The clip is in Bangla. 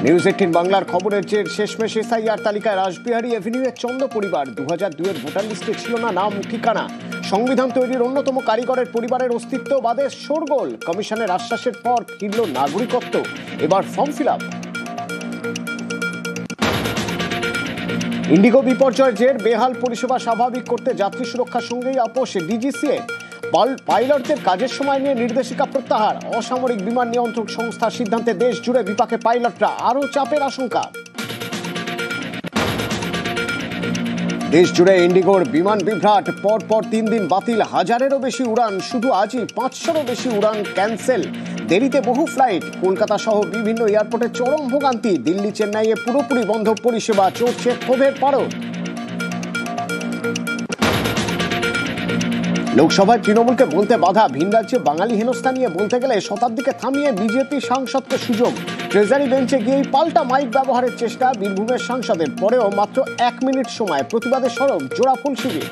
নিউজ 18 বাংলার খবরের জের শেষমেশ এসআইআর তালিকায় রাসবিহারী এভিনিউয়ের চন্দ পরিবার 2002-এর ভোটার লিস্টে ছিল না নাম ঠিকানা। সংবিধান তৈরির অন্যতম কারিগরের পরিবারের অস্তিত্ববাদে শোরগোল। কমিশনের আশ্বাসের পর ফিরল নাগরিকত্ব, এবার ফর্ম ফিল আপ। ইন্ডিগো বিপর্যয়ের জের বেহাল পরিষেবা স্বাভাবিক করতে যাত্রী সুরক্ষার সঙ্গেই আপোষ ডিজিসিএ। পাইলটদের কাজের সময় নিয়ে নির্দেশিকা প্রত্যাহার। অসামরিক বিমান নিয়ন্ত্রক সংস্থার সিদ্ধান্তে দেশ জুড়ে বিপাকে পাইলটরা, আরও চাপের আশঙ্কা। দেশ জুড়ে ইন্ডিগোর বিমান বিভ্রাট, পরপর 3 দিন বাতিল, হাজারেরও বেশি উড়ান। শুধু আজই 500-রও বেশি উড়ান ক্যান্সেল, দেরিতে বহু ফ্লাইট। কলকাতা সহ বিভিন্ন এয়ারপোর্টে চরম ভোগান্তি। দিল্লি চেন্নাইয়ে পুরোপুরি বন্ধ পরিষেবা, চড়ছে ক্ষোভের পারদ। লোকসভায় তৃণমূলকে বলতে বাধা, ভিন রাজ্যে বাঙালি হেনস্থা নিয়ে বলতে গেলে শতাব্দীকে থামিয়ে বিজেপি সাংসদকে সুযোগ। ট্রেজারি বেঞ্চে গিয়েই পাল্টা মাইক ব্যবহারের চেষ্টা বীরভূমের সাংসদের। পরেও মাত্র 1 মিনিট সময়, প্রতিবাদে সরব জোড়াফুল শিবির।